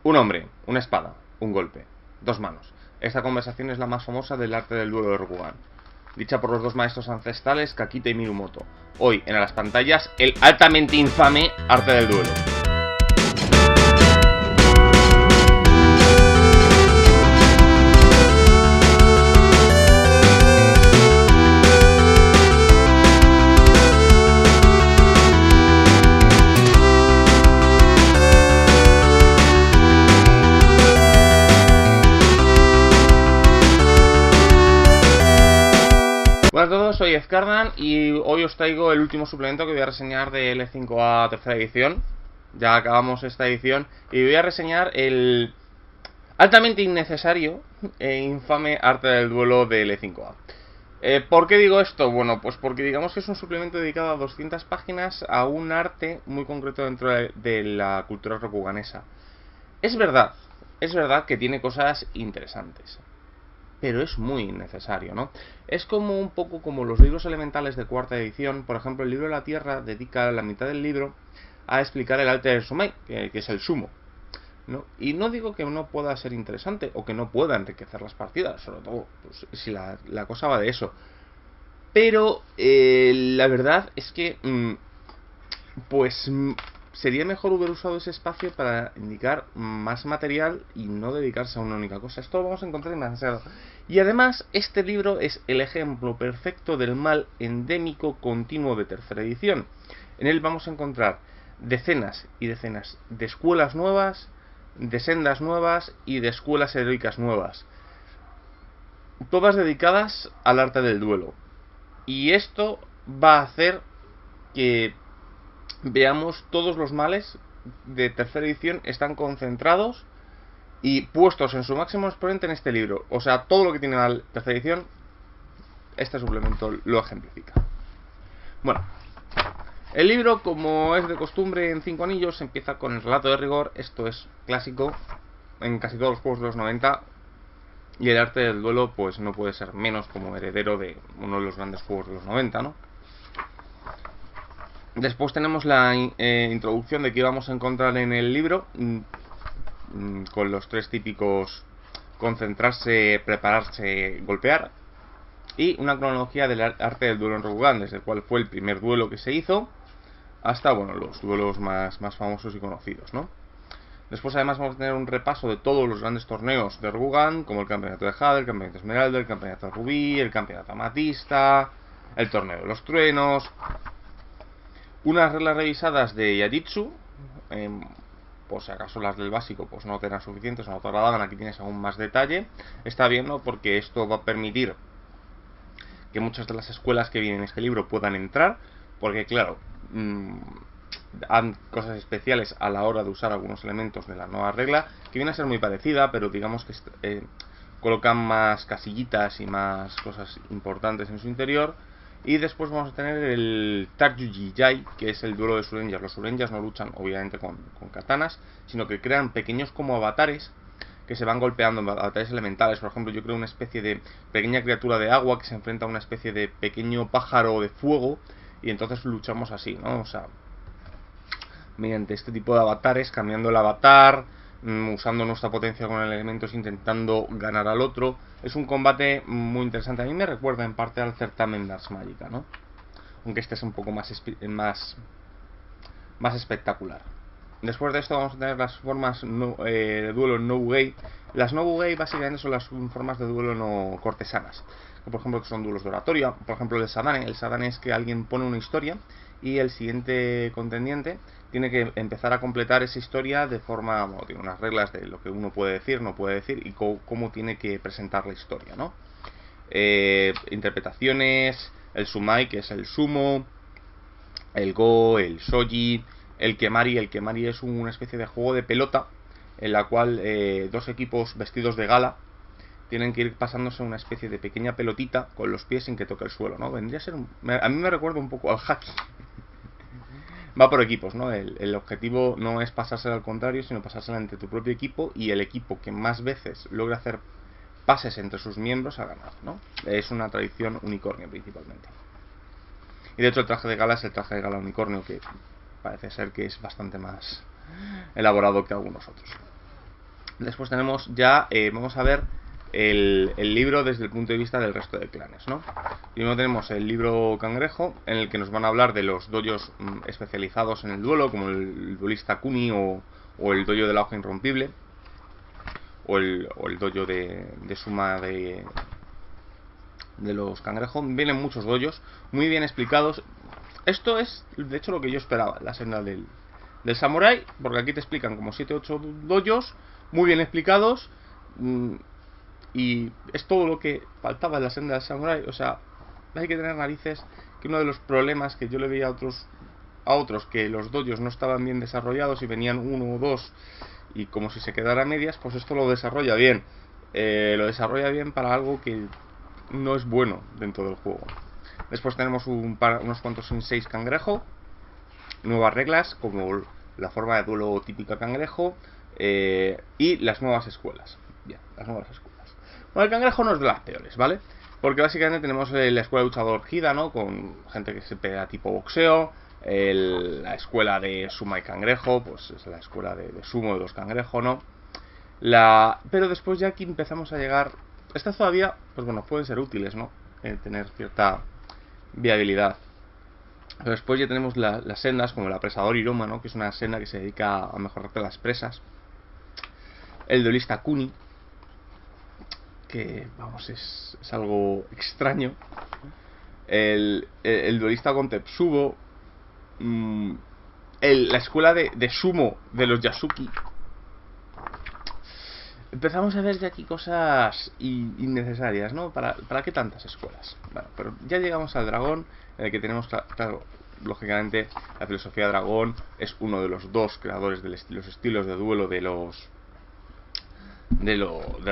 Un hombre, una espada, un golpe, dos manos. Esta conversación es la más famosa del arte del duelo de Rokugan, dicha por los dos maestros ancestrales Kakita y Mirumoto. Hoy, en las pantallas, el altamente infame arte del duelo. Hola a todos, soy Ezcardan y hoy os traigo el último suplemento que voy a reseñar de L5A tercera edición. Ya acabamos esta edición y voy a reseñar el altamente innecesario e infame arte del duelo de L5A. ¿Por qué digo esto? Bueno, pues porque digamos que es un suplemento dedicado a 200 páginas a un arte muy concreto dentro de la cultura rokuganesa. Es verdad que tiene cosas interesantes, pero es muy innecesario, ¿no? Es como un poco como los libros elementales de cuarta edición. Por ejemplo, el libro de la Tierra dedica la mitad del libro a explicar el arte del Sumai, que es el sumo, ¿no? Y no digo que no pueda ser interesante o que no pueda enriquecer las partidas, sobre todo pues, si la cosa va de eso. Pero la verdad es que sería mejor haber usado ese espacio para indicar más material y no dedicarse a una única cosa. Esto lo vamos a encontrar demasiado. Y además, este libro es el ejemplo perfecto del mal endémico continuo de tercera edición. En él vamos a encontrar decenas y decenas de escuelas nuevas, de sendas nuevas y de escuelas heroicas nuevas, todas dedicadas al arte del duelo. Y esto va a hacer que veamos todos los males de tercera edición están concentrados y puestos en su máximo exponente en este libro. O sea, todo lo que tiene la tercera edición, este suplemento lo ejemplifica. Bueno, el libro, como es de costumbre en 5 anillos, empieza con el relato de rigor. Esto es clásico en casi todos los juegos de los 90. Y el arte del duelo pues no puede ser menos como heredero de uno de los grandes juegos de los 90, ¿no? Después tenemos la introducción de qué vamos a encontrar en el libro, con los tres típicos: concentrarse, prepararse, golpear. Y una cronología del arte del duelo en Rokugan, desde el cual fue el primer duelo que se hizo hasta, bueno, los duelos más famosos y conocidos, ¿no? Después además vamos a tener un repaso de todos los grandes torneos de Rokugan, como el campeonato de Jade, el campeonato Esmeralda, el campeonato Rubí, el campeonato Amatista, el torneo de los truenos, unas reglas revisadas de Yaditsu, por si acaso las del básico pues no eran suficientes o no te agradaban. Aquí tienes aún más detalle. Está bien, ¿no? Porque esto va a permitir que muchas de las escuelas que vienen en este libro puedan entrar, porque claro, han cosas especiales a la hora de usar algunos elementos de la nueva regla, que viene a ser muy parecida, pero digamos que colocan más casillitas y más cosas importantes en su interior. Y después vamos a tener el Takyuji Jai, que es el duelo de Surenjas. Los Surenjas no luchan obviamente con katanas, sino que crean pequeños como avatares que se van golpeando, avatares elementales. Por ejemplo, yo creo una especie de pequeña criatura de agua que se enfrenta a una especie de pequeño pájaro de fuego, y entonces luchamos así, ¿no? O sea, mediante este tipo de avatares, cambiando el avatar, usando nuestra potencia con elementos, intentando ganar al otro. Es un combate muy interesante. A mí me recuerda en parte al certamen de Ars Magica, ¿no? Aunque este es un poco más espectacular. Después de esto vamos a tener las formas de duelo no Bugei. Las no Bugei básicamente son las formas de duelo no cortesanas, que por ejemplo son duelos de oratoria. Por ejemplo el Sadane. El Sadane es que alguien pone una historia y el siguiente contendiente tiene que empezar a completar esa historia de forma, bueno, tiene unas reglas de lo que uno puede decir, no puede decir y cómo tiene que presentar la historia, ¿no? Interpretaciones, el Sumai, que es el sumo, el Go, el Shoji, el Kemari. El Kemari es una especie de juego de pelota en la cual dos equipos vestidos de gala tienen que ir pasándose una especie de pequeña pelotita con los pies sin que toque el suelo, ¿no? Vendría a ser a mí me recuerda un poco al haki. Va por equipos, ¿no? El objetivo no es pasársela al contrario, sino pasársela entre tu propio equipo, y el equipo que más veces logra hacer pases entre sus miembros a ganar, ¿no? Es una tradición unicornio principalmente. Y de hecho el traje de gala es el traje de gala unicornio, que parece ser que es bastante más elaborado que algunos otros. Después tenemos ya, vamos a ver el libro desde el punto de vista del resto de clanes, ¿no? Primero tenemos el libro Cangrejo, en el que nos van a hablar de los dojos especializados en el duelo, como el duelista Kuni o el dojo de la hoja irrompible, o el dojo de Suma de los cangrejos. Vienen muchos dojos muy bien explicados. Esto es, de hecho, lo que yo esperaba, la senda del samurái, porque aquí te explican como 7-8 dojos muy bien explicados, y es todo lo que faltaba en la senda del samurái. O sea, hay que tener narices, que uno de los problemas que yo le veía a otros que los dojos no estaban bien desarrollados y venían uno o dos y como si se quedara a medias, pues esto lo desarrolla bien. Lo desarrolla bien para algo que no es bueno dentro del juego. Después tenemos unos cuantos senseis cangrejo, nuevas reglas como la forma de duelo típica cangrejo, y las nuevas escuelas. Bien, las nuevas escuelas. Bueno, el cangrejo no es de las peores, ¿vale? Porque básicamente tenemos la escuela de luchador Hida, ¿no? Con gente que se pega tipo boxeo. La escuela de Suma y Cangrejo, pues es la escuela de sumo de los cangrejos, ¿no? Pero después ya aquí empezamos a llegar. Estas todavía, pues bueno, pueden ser útiles, ¿no? Tener cierta viabilidad. Pero después ya tenemos las sendas, como el apresador Iroma, ¿no? Que es una senda que se dedica a mejorarte las presas. El duelista Kuni, que, vamos, es algo extraño. El duelista con Tetsubo. La escuela de sumo de los Yasuki. Empezamos a ver ya aquí cosas innecesarias, ¿no? ¿Para qué tantas escuelas? Bueno, pero ya llegamos al dragón, en el que tenemos, claro, lógicamente, la filosofía de dragón es uno de los dos creadores de los estilos de duelo de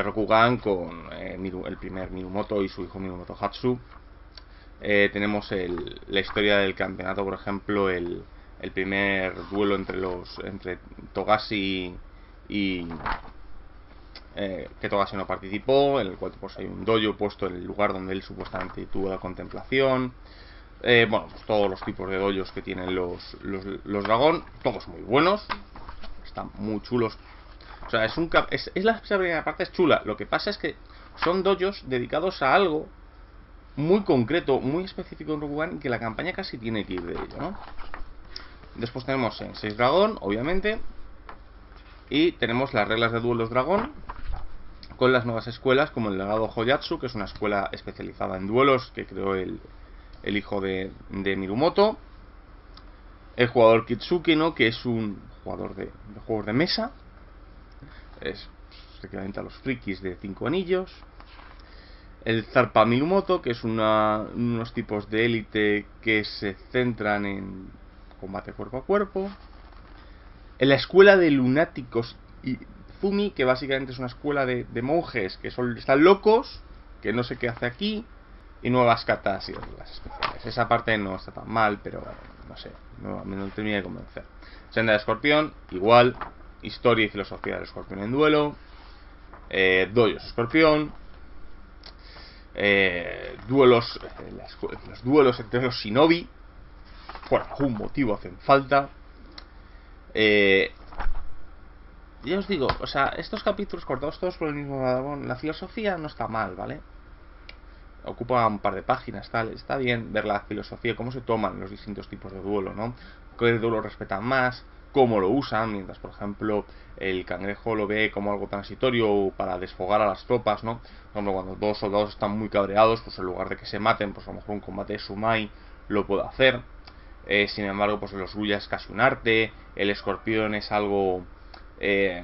Rokugan, con el primer Mirumoto y su hijo Mirumoto Hatsu. Tenemos la historia del campeonato, por ejemplo, el primer duelo entre Togashi y que Togashi no participó, en el cual pues hay un dojo puesto en el lugar donde él supuestamente tuvo la contemplación. Bueno, pues todos los tipos de dojos que tienen los dragón, todos muy buenos, están muy chulos. O sea, la primera parte es chula. Lo que pasa es que son dojos dedicados a algo muy concreto, muy específico en Rokugan, y que la campaña casi tiene que ir de ello, ¿no? Después tenemos en 6 dragón, obviamente, y tenemos las reglas de duelos dragón con las nuevas escuelas, como el legado Hoyatsu, que es una escuela especializada en duelos que creó el hijo de Mirumoto. El jugador Kitsuki, ¿no? Que es un jugador de juegos de mesa, es equivalente a los frikis de 5 anillos. El Zarpa Mirumoto, que es unos tipos de élite que se centran en combate cuerpo a cuerpo. En la escuela de lunáticos y Fumi, que básicamente es una escuela de monjes que están locos, que no sé qué hace aquí. Y nuevas katas y reglas especiales. Esa parte no está tan mal, pero no sé, me no termina de convencer. Senda de escorpión, igual. Historia y filosofía del escorpión en duelo. Dojos escorpión. Duelos, los duelos entre los shinobi, por algún motivo hacen falta. Ya os digo, o sea, estos capítulos cortados todos por el mismo dragón, la filosofía no está mal, ¿vale? Ocupa un par de páginas, tal, está bien ver la filosofía, cómo se toman los distintos tipos de duelo, ¿no? ¿Qué duelo respetan más? ¿Cómo lo usan? Mientras, por ejemplo, el cangrejo lo ve como algo transitorio para desfogar a las tropas, ¿no? Por ejemplo, cuando dos soldados están muy cabreados, pues en lugar de que se maten, pues a lo mejor un combate de Sumai lo puede hacer. Sin embargo, pues los Ruya es casi un arte. El escorpión es algo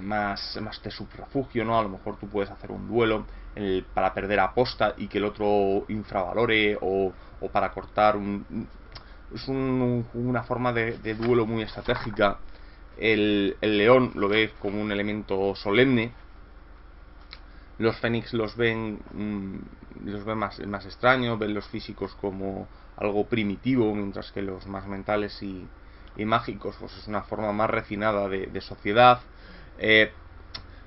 más de subterfugio, ¿no? A lo mejor tú puedes hacer un duelo para perder aposta y que el otro infravalore, o para cortar es una forma de duelo muy estratégica. El león lo ve como un elemento solemne. Los fénix los ven más extraños, ven los físicos como algo primitivo, mientras que los más mentales y mágicos pues es una forma más refinada de sociedad.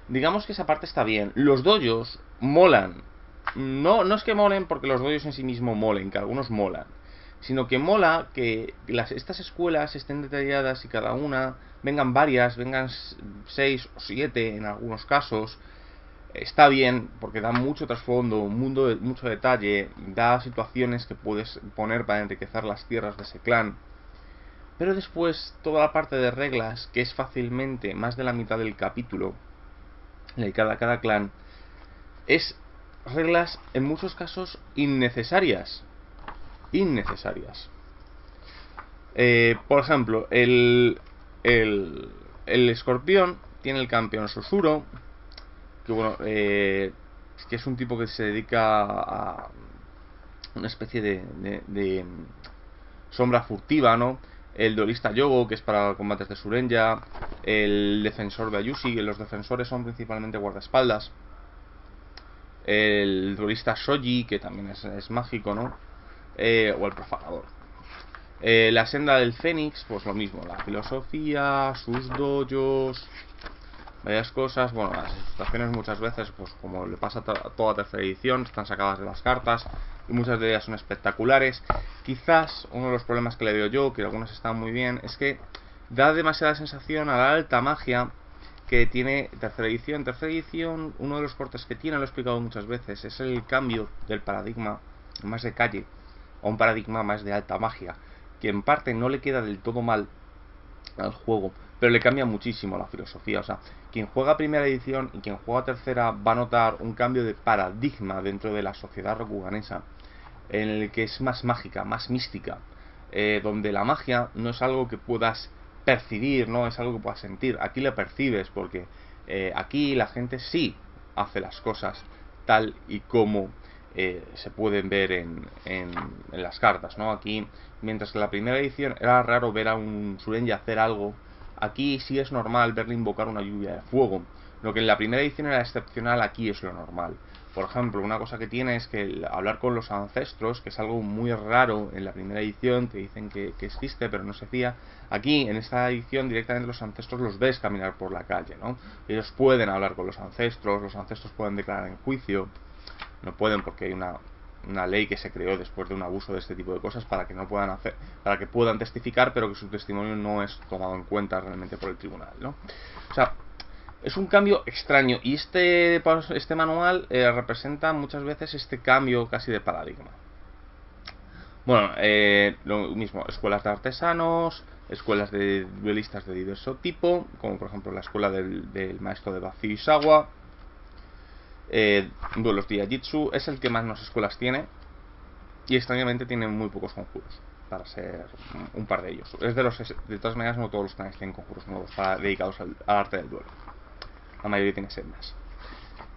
Digamos que esa parte está bien. Los dojos molan. No es que molen porque los dojos en sí mismos molen, que algunos molan, sino que mola que estas escuelas estén detalladas y cada una vengan varias, vengan 6 o 7 en algunos casos. Está bien porque da mucho trasfondo, mucho detalle, da situaciones que puedes poner para enriquecer las tierras de ese clan. Pero después toda la parte de reglas, que es fácilmente más de la mitad del capítulo dedicada a cada clan, es reglas en muchos casos innecesarias. Por ejemplo, el escorpión tiene el campeón Sosuro, que bueno, que es un tipo que se dedica a una especie de sombra furtiva, ¿no? El duelista Yogo, que es para combates de Surenya. El defensor de Ayushi, que los defensores son principalmente guardaespaldas. El duelista Shoji, que también es mágico, ¿no? O el profanador. La senda del Fénix, pues lo mismo, la filosofía, sus dojos, varias cosas. Bueno, las ilustraciones muchas veces, pues como le pasa a toda tercera edición, están sacadas de las cartas y muchas de ellas son espectaculares. Quizás uno de los problemas que le veo yo, que algunas están muy bien, es que da demasiada sensación a la alta magia que tiene tercera edición. Tercera edición, uno de los cortes que tiene, lo he explicado muchas veces, es el cambio del paradigma más de calle a un paradigma más de alta magia, que en parte no le queda del todo mal al juego, pero le cambia muchísimo la filosofía. O sea, quien juega primera edición y quien juega tercera va a notar un cambio de paradigma dentro de la sociedad rokuganesa, en el que es más mágica, más mística, donde la magia no es algo que puedas percibir, no es algo que puedas sentir. Aquí la percibes porque aquí la gente sí hace las cosas tal y como se pueden ver en las cartas, ¿no? Aquí, mientras que en la primera edición era raro ver a un Surenya hacer algo, aquí sí es normal verle invocar una lluvia de fuego. Lo que en la primera edición era excepcional, aquí es lo normal. Por ejemplo, una cosa que tiene es que hablar con los ancestros, que es algo muy raro en la primera edición, te dicen que existe, pero no se hacía. Aquí, en esta edición, directamente los ancestros los ves caminar por la calle, ¿no? Ellos pueden hablar con los ancestros pueden declarar en juicio. No pueden porque hay una ley que se creó después de un abuso de este tipo de cosas para que no puedan hacer, para que puedan testificar, pero que su testimonio no es tomado en cuenta realmente por el tribunal, ¿no? O sea, es un cambio extraño y este manual representa muchas veces este cambio casi de paradigma. Bueno, lo mismo, escuelas de artesanos, escuelas de duelistas de diverso tipo, como por ejemplo la escuela del maestro de vacío Isawa. Duelos de Yajitsu es el que más escuelas tiene y extrañamente tiene muy pocos conjuros, para ser un par de ellos. Es de todas maneras, no todos los canales tienen conjuros nuevos dedicados al arte del duelo. La mayoría tiene sendas.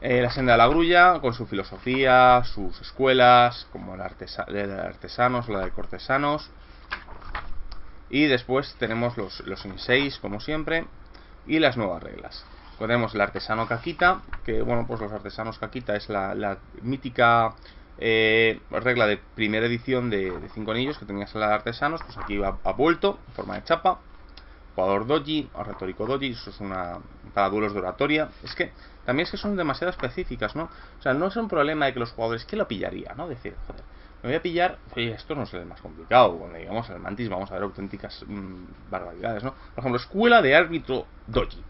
La senda de la grulla, con su filosofía, sus escuelas, como la de artesanos, la de cortesanos. Y después tenemos los inseis, como siempre, y las nuevas reglas. Tenemos el artesano Kakita, que bueno, pues los artesanos Kakita es la mítica regla de primera edición de 5 anillos que tenías en la de artesanos. Pues aquí ha vuelto en forma de chapa. Jugador doji o retórico doji, eso es para duelos de oratoria. Es que también es que son demasiado específicas, ¿no? O sea, no es un problema de que los jugadores, que lo pillaría, ¿no? Decir, joder, me voy a pillar, oye, esto no es el más complicado. Cuando llegamos al Mantis vamos a ver auténticas barbaridades, ¿no? Por ejemplo, escuela de árbitro doji.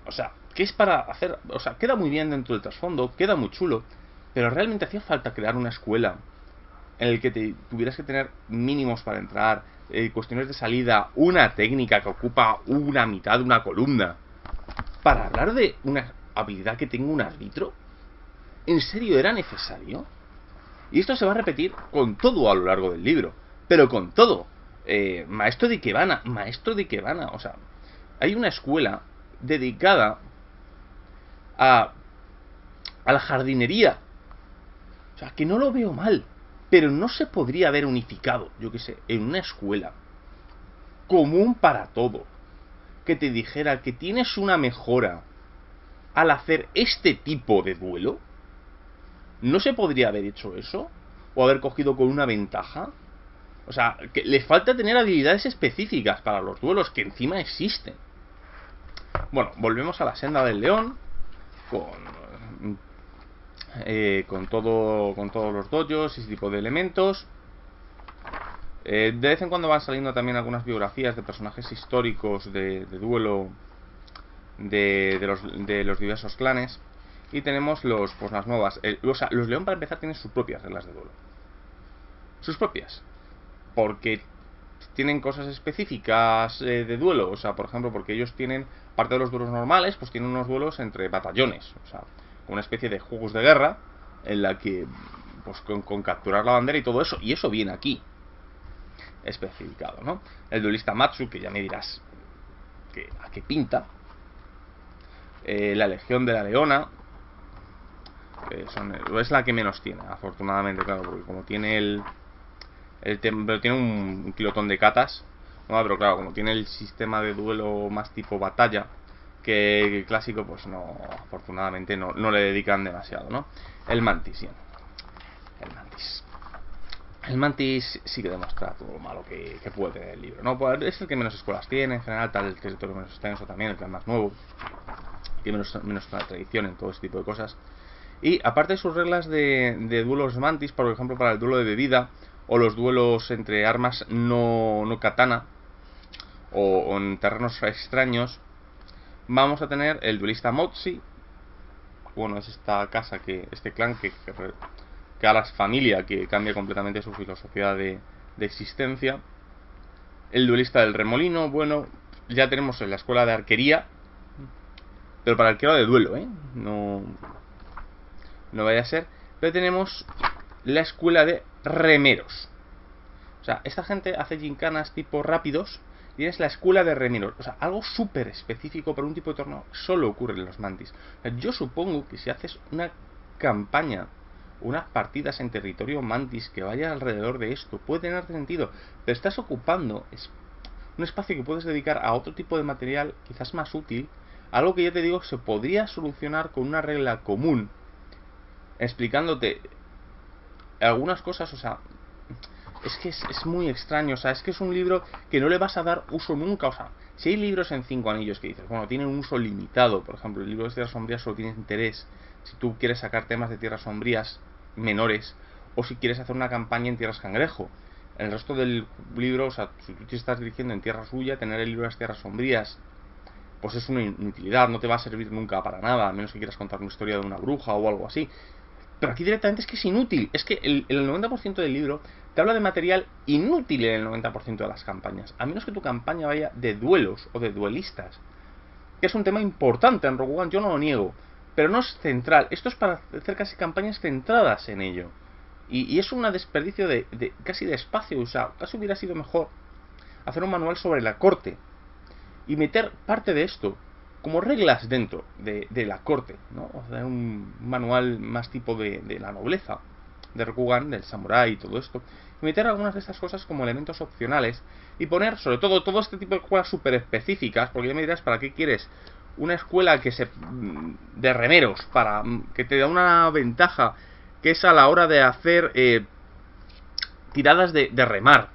O sea, ¿qué es para hacer? O sea, queda muy bien dentro del trasfondo, queda muy chulo, pero realmente hacía falta crear una escuela en el que tuvieras que tener mínimos para entrar, cuestiones de salida, una técnica que ocupa una mitad de una columna, para hablar de una habilidad que tenga un árbitro. ¿En serio era necesario? Y esto se va a repetir con todo a lo largo del libro, pero con todo. Maestro de Ikebana, o sea, hay una escuela dedicada a la jardinería. O sea, que no lo veo mal, pero no se podría haber unificado, yo que sé, en una escuela común para todo, que te dijera que tienes una mejora al hacer este tipo de duelo. ¿No se podría haber hecho eso? ¿O haber cogido con una ventaja? O sea, que le falta tener habilidades específicas para los duelos que encima existen. Bueno, volvemos a la senda del león con todos los dojos y ese tipo de elementos. De vez en cuando van saliendo también algunas biografías de personajes históricos de duelo de los diversos clanes. Y tenemos pues las nuevas. O sea, los León, para empezar, tienen sus propias reglas de duelo. Sus propias. Porque tienen cosas específicas de duelo. O sea, por ejemplo, porque ellos tienen, aparte de los duelos normales, pues tienen unos duelos entre batallones. O sea, una especie de juegos de guerra en la que, pues con capturar la bandera y todo eso. Y eso viene aquí especificado, ¿no? El duelista Matsu, que ya me dirás a qué pinta. La Legión de la Leona, es la que menos tiene, afortunadamente, claro, porque como tiene pero tiene un kilotón de catas, no, pero claro, como tiene el sistema de duelo más tipo batalla que clásico, pues no, afortunadamente no le dedican demasiado, ¿no? El Mantis, bien. El Mantis sí que demuestra todo lo malo que puede tener el libro, ¿no? Pues es el que menos escuelas tiene, en general, tal, el territorio menos extenso también, el clan más nuevo, que menos tradición en todo este tipo de cosas. Y aparte de sus reglas de duelos Mantis, por ejemplo, para el duelo de bebida, o los duelos entre armas no katana, o en terrenos extraños, vamos a tener el duelista Motsi. Bueno, es esta casa, este clan que ahora es familia, que cambia completamente su filosofía de existencia. El duelista del remolino, bueno, ya tenemos en la escuela de arquería, pero para arquero de duelo, no vaya a ser. Pero tenemos la escuela de remeros. O sea, esta gente hace gincanas tipo rápidos y es la escuela de remeros. O sea, algo súper específico para un tipo de torneo solo ocurre en los Mantis. O sea, yo supongo que si haces una campaña, unas partidas en territorio Mantis que vaya alrededor de esto, puede tener sentido. Pero estás ocupando un espacio que puedes dedicar a otro tipo de material quizás más útil. Algo que ya te digo se podría solucionar con una regla común, explicándote algunas cosas. O sea, es que es muy extraño. O sea, es que es un libro que no le vas a dar uso nunca. O sea, si hay libros en 5 anillos que dices, bueno, tienen un uso limitado. Por ejemplo, el libro de Tierras Sombrías solo tiene interés si tú quieres sacar temas de Tierras Sombrías menores, o si quieres hacer una campaña en Tierras Cangrejo. El resto del libro, o sea, si tú te estás dirigiendo en Tierra Suya, tener el libro de las Tierras Sombrías pues es una inutilidad, no te va a servir nunca para nada, a menos que quieras contar una historia de una bruja o algo así. Pero aquí directamente es que es inútil. Es que el 90% del libro te habla de material inútil en el 90% de las campañas, a menos que tu campaña vaya de duelos o de duelistas, que es un tema importante en Rogue One, yo no lo niego, pero no es central. Esto es para hacer casi campañas centradas en ello, y es un desperdicio casi de espacio. O sea, casi hubiera sido mejor hacer un manual sobre la corte y meter parte de esto como reglas dentro de la corte, ¿no? O sea, un manual más tipo de la nobleza de Rogue One, del samurái y todo esto, y meter algunas de estas cosas como elementos opcionales, y poner sobre todo este tipo de escuelas súper específicas, porque ya me dirás, ¿para qué quieres una escuela de remeros, para que te da una ventaja, que es a la hora de hacer tiradas de remar,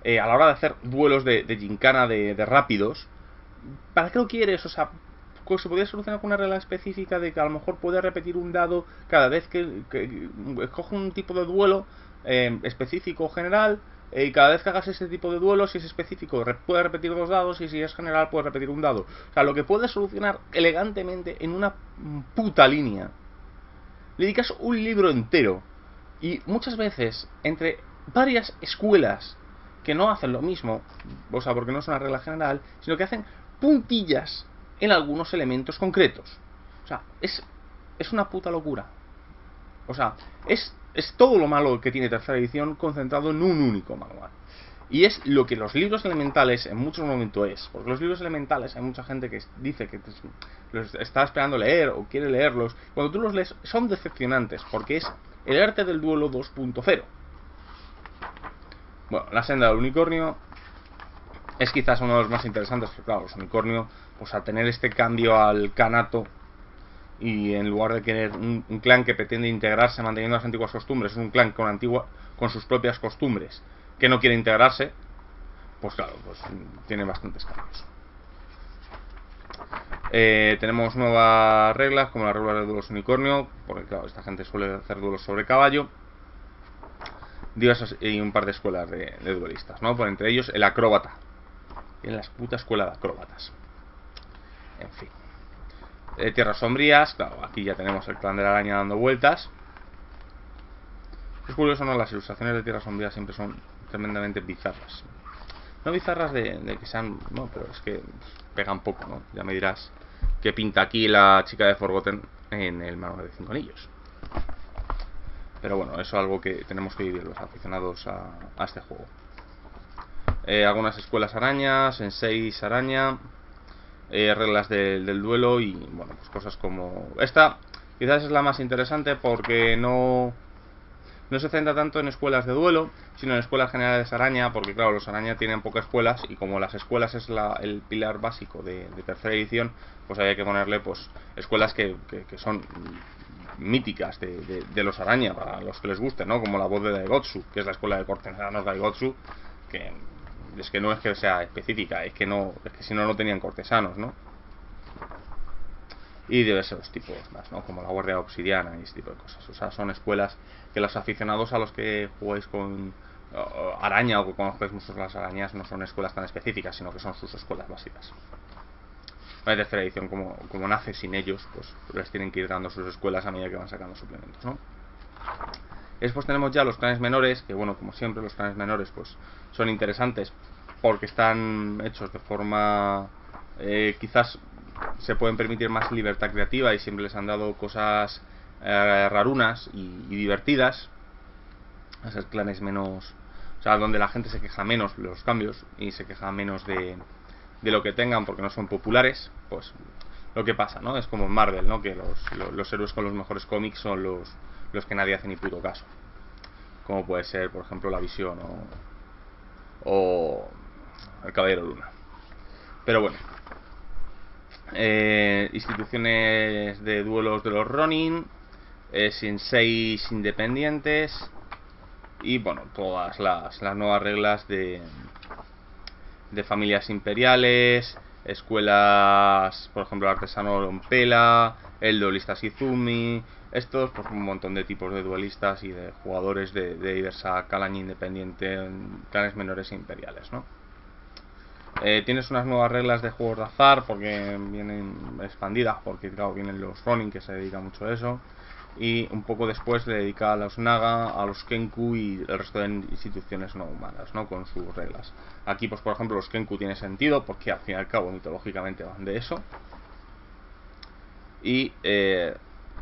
a la hora de hacer duelos de gincana de rápidos? ¿Para qué lo quieres? O sea, se podría solucionar con una regla específica de que a lo mejor puedes repetir un dado cada vez que escoge un tipo de duelo específico o general, y cada vez que hagas ese tipo de duelo, si es específico, puedes repetir 2 dados, y si es general, puedes repetir un dado. O sea, lo que puedes solucionar elegantemente en una puta línea. Le dedicas un libro entero, y muchas veces entre varias escuelas que no hacen lo mismo, o sea, porque no es una regla general, sino que hacen puntillas en algunos elementos concretos. O sea, es una puta locura. O sea, es todo lo malo que tiene tercera edición concentrado en un único manual. Y es lo que los libros elementales en muchos momentos es. Porque los libros elementales hay mucha gente que dice que los está esperando leer o quiere leerlos. Cuando tú los lees son decepcionantes, porque es el arte del duelo 2.0. Bueno, la senda del unicornio es quizás uno de los más interesantes, porque claro, los unicornios, pues al tener este cambio al Kanato, y en lugar de querer un clan que pretende integrarse manteniendo las antiguas costumbres, es un clan con sus propias costumbres, que no quiere integrarse, pues claro, pues tiene bastantes cambios. Tenemos nuevas reglas, como las reglas de duelos unicornio, porque claro, esta gente suele hacer duelos sobre caballo. diversas y un par de escuelas de duelistas, ¿no? Por entre ellos el acróbata. En la puta escuela de acróbatas. En fin. Tierras sombrías, claro, aquí ya tenemos el clan de la araña dando vueltas. Es curioso, ¿no? Las ilustraciones de Tierras sombrías siempre son tremendamente bizarras. No bizarras de que sean... No, pero es que pegan poco, ¿no? Ya me dirás qué pinta aquí la chica de Forgotten en el manual de 5 anillos. Pero bueno, eso es algo que tenemos que vivir los aficionados a este juego. Algunas escuelas arañas, en 6 araña, reglas del duelo y bueno, pues cosas como... Esta quizás es la más interesante porque no se centra tanto en escuelas de duelo, sino en escuelas generales araña, porque claro, los araña tienen pocas escuelas y como las escuelas es el pilar básico de tercera edición, pues hay que ponerle pues escuelas que son míticas de los araña, para los que les guste, ¿no? Como la voz de Daigotsu, que es la escuela de cortesanos Daigotsu, que es que no es que sea específica, es que si no tenían cortesanos, ¿no? Y diversos tipos más, ¿no? Como la guardia obsidiana y ese tipo de cosas. O sea, son escuelas que los aficionados a los que jugáis con araña o que conocéis mucho las arañas no son escuelas tan específicas, sino que son sus escuelas básicas. La tercera edición, como nace sin ellos, pues les tienen que ir dando sus escuelas a medida que van sacando suplementos, ¿no? Después tenemos ya los clanes menores, que bueno, como siempre los clanes menores pues son interesantes porque están hechos de forma quizás se pueden permitir más libertad creativa y siempre les han dado cosas rarunas y divertidas. A ser clanes menos, o sea, donde la gente se queja menos de los cambios y se queja menos de lo que tengan porque no son populares. Pues lo que pasa, ¿no? Es como en Marvel, ¿no? Que los héroes con los mejores cómics son los que nadie hace ni puto caso, como puede ser por ejemplo la Visión o el Caballero Luna. Pero bueno, instituciones de duelos de los Ronin, sin 6 independientes y bueno, todas las nuevas reglas de familias imperiales, escuelas, por ejemplo el artesano Lompela, el duelista Shizumi. Estos, pues un montón de tipos de duelistas y de jugadores de diversa calaña independiente en clanes menores e imperiales, ¿no? Tienes unas nuevas reglas de juegos de azar porque vienen expandidas, porque claro, vienen los Ronin que se dedican mucho a eso, y un poco después le dedica a los Naga, a los Kenku y el resto de instituciones no humanas, ¿no? Con sus reglas. Aquí pues por ejemplo los Kenku tiene sentido porque al fin y al cabo mitológicamente van de eso. Y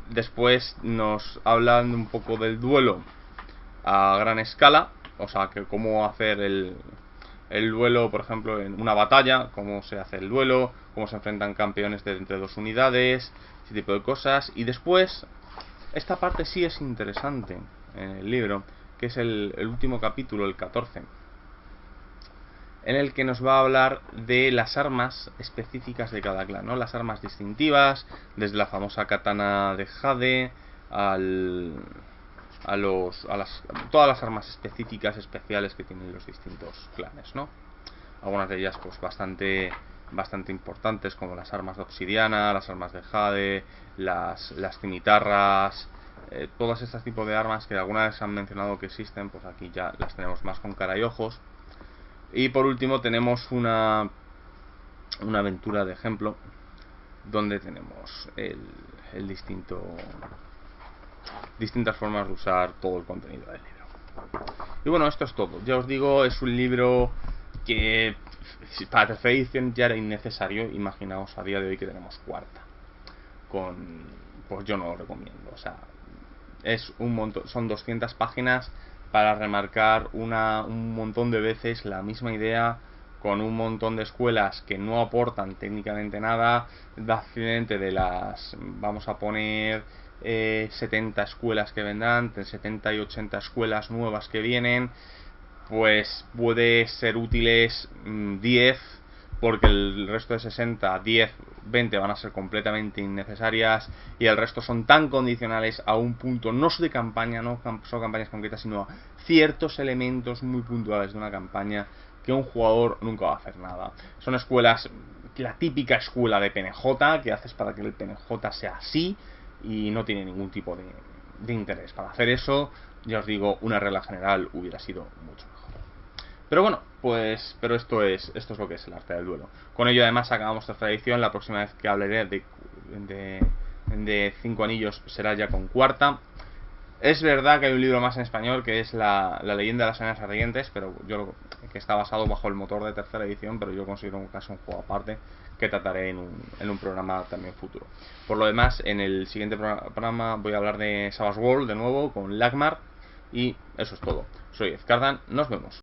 después nos hablan un poco del duelo a gran escala, o sea, que cómo hacer el duelo, por ejemplo, en una batalla, cómo se hace el duelo, cómo se enfrentan campeones de entre 2 unidades, ese tipo de cosas. Y después, esta parte sí es interesante en el libro, que es el último capítulo, el 14, en el que nos va a hablar de las armas específicas de cada clan, ¿no? Las armas distintivas, desde la famosa katana de Jade todas las armas específicas, especiales que tienen los distintos clanes, ¿no? Algunas de ellas pues bastante importantes, como las armas de obsidiana, las armas de Jade, las cimitarras, todas estas tipos de armas que alguna vez han mencionado que existen, pues aquí ya las tenemos más con cara y ojos. Y por último tenemos una aventura de ejemplo donde tenemos distintas formas de usar todo el contenido del libro. Y bueno, esto es todo. Ya os digo, es un libro que para tercera edición ya era innecesario. Imaginaos a día de hoy que tenemos cuarta. Pues yo no lo recomiendo. O sea, es un montón, son 200 páginas para remarcar un montón de veces la misma idea, con un montón de escuelas que no aportan técnicamente nada. Accidente de las, vamos a poner 70 escuelas que vendrán, entre 70 y 80 escuelas nuevas que vienen, pues puede ser útiles 10, porque el resto de 60, 10, 20 van a ser completamente innecesarias y el resto son tan condicionales a un punto, no de campaña, no son campañas concretas, sino a ciertos elementos muy puntuales de una campaña, que un jugador nunca va a hacer nada. Son escuelas, la típica escuela de PNJ que haces para que el PNJ sea así y no tiene ningún tipo de interés. Para hacer eso, ya os digo, una regla general hubiera sido mucho mejor. Pero bueno, pues esto es lo que es el arte del duelo. Con ello además acabamos esta edición. La próxima vez que hablaré de 5 anillos será ya con cuarta. Es verdad que hay un libro más en español que es la leyenda de las arenas ardientes, pero que está basado bajo el motor de tercera edición, pero yo considero casi un juego aparte que trataré en un programa también futuro. Por lo demás, en el siguiente programa voy a hablar de Savage World de nuevo con Lagmar, y eso es todo. Soy Ezcardan, nos vemos.